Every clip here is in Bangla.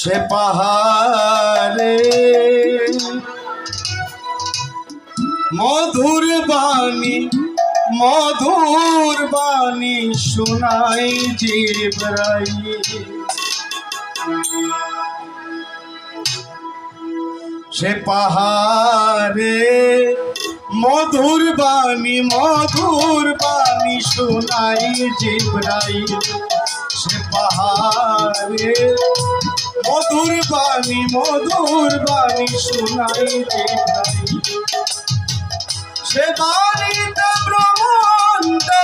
সে পাহাড়ে মধুর বাণী শোনাই জিবরাইল। সে পাহাড়ে মধুর বাণী শোনাই জিবরাইল। সে পাহাড়ে মধুর বাণী শোনাই জিবরাইল। সে বাণীতে ব্রহ্মাণ্ডে,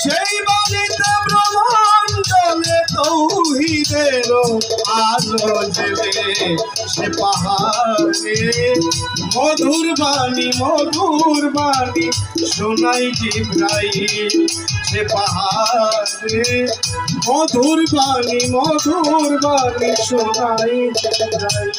সেই বাণীতে ব্রহ্মাণ্ডে তৌহিদের আলো জ্বেলে। সে পাহাড়ে মধুর বাণী শোনাই জিবরাইল। সে পাহাড়ে মধুর বাণী শোনাই জিবরাইল।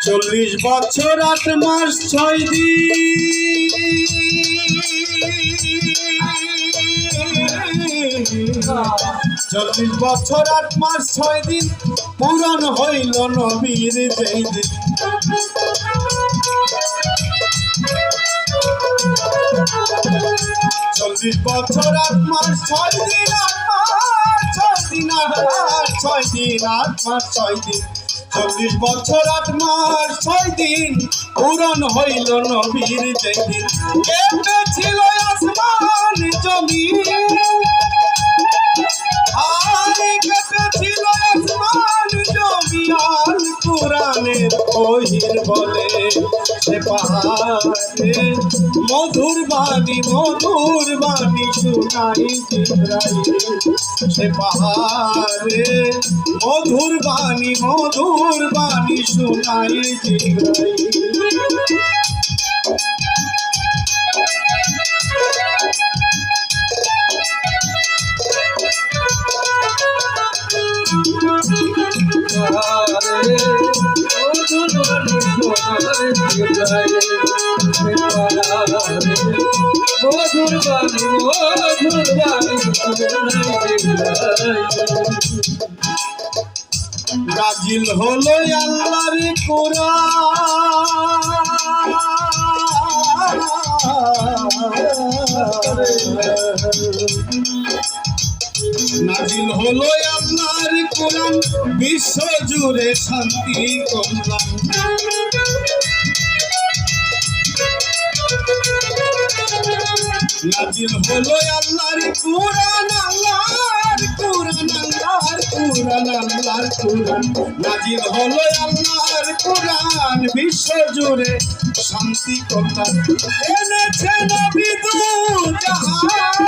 চল্লিশ বছর 8 মাস 6 দিন, 40 বছর 8 মাস 6 দিন পূরণ হইল নবীর যেই দিন। 40 বছর 8 মাস 6 দিন, 8 মাস 6 দিন, 40 বছর 8 মাস 6 দিন পূরণ হইল নবীর যেই দিন। কেঁপেছিল আসমান জমিন, কেঁপেছিল আসমান জমিন আল কুরআনের ওহির বলে। সে পাহাড়ে মধুর বাণী শোনাই জিবরাইল। সে পাহাড়ে মধুর বাণী শোনাই জিবরাইল। নাজিল হলো আল্লাহর কোরআন, নাজিল হলো আল্লাহর কোরআন, বিশ্ব জুড়ে শান্তি কল্যাণ। নাজিল হলো আল্লাহর কোরআন, নাজিল হলো আল্লাহর কোরআন, বিশ্ব জুড়ে শান্তি কল্যাণ। এনেছে নবী দু জাহান,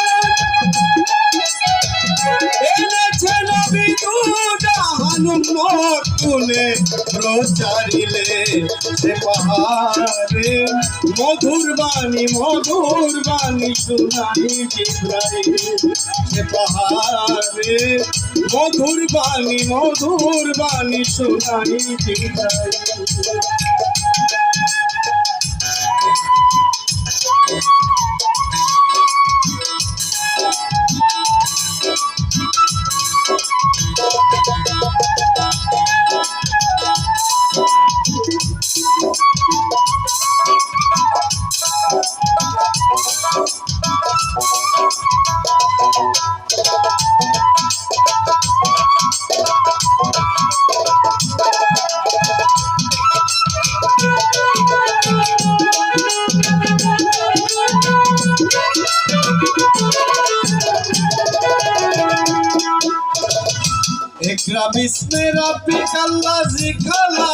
এনেছে নবী দু জাহান উম্মত তুলে প্রচারিলে। সে পাহাড়ে মধুর বাণী শোনাই জিবরাইল। সে পাহাড়ে মধুর বাণী শোনাই জিবরাইল। इकरा बिस्मे रब्बी कल्लाजी खला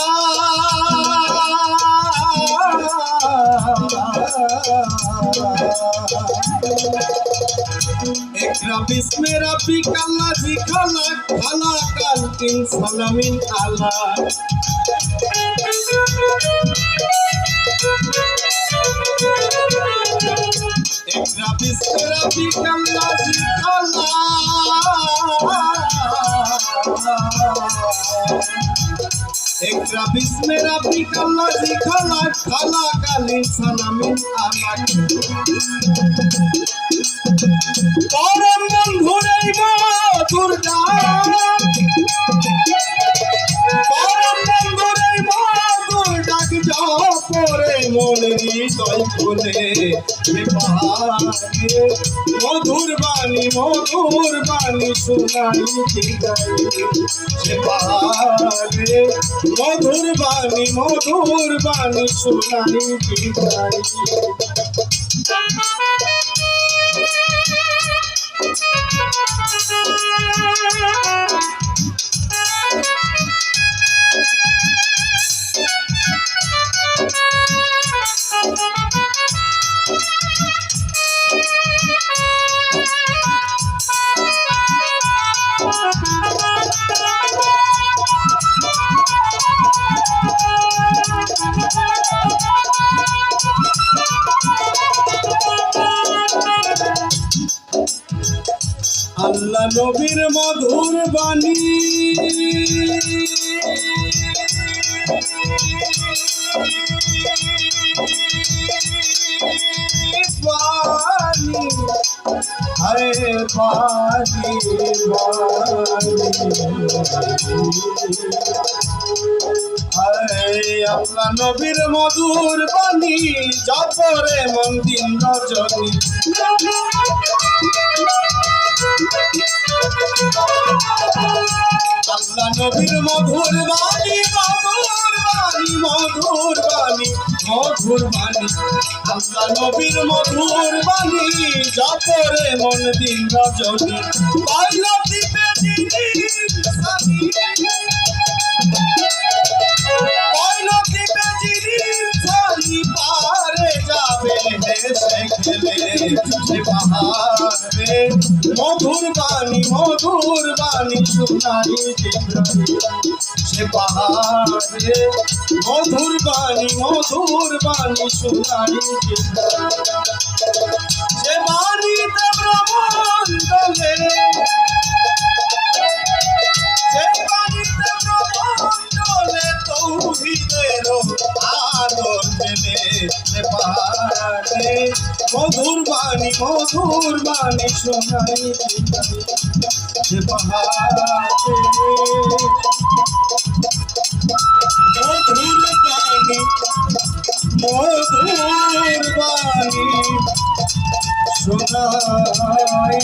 इकरा बिस्मे रब्बी कल्लाजी खला खला कल इंसान मिन अला इकरा बिस्मे रब्बी कल्लाजी खला इकरा बिस्मे रब्बी कल्लाजी खला खला कल इंसान मिन अला परम बंधुरे मधुर डाक परम बंधुरे मधुर डाक जपरे मन हृदय खुले मधुर बानी सुनाई दी गई मधुर बानी सुनाई दी गई আল্লাহ নবীর মধুর বাণী হরে বাণী হরে আল্লাহ নবীর মধুর বাণী জপরে মন দিন রজনী আল্লাহ নবীর মধুর বাণী আল্লাহ নবীর মধুর বাণী জপরে মন দিন রজনী পাইলো দীপে সারি পারে যাবে হেসে খেলে বাহারে মধুর বাণী শুনাই সে বাহারে মধুর বাণী শুনাই সে বাণীতে ব্রহ্মাণ্ডলে তৌহিদের আলোর মেলে সে বাহারে মধুর বাণী শোনাই সে বাহারে মধুর বাণী শোনাই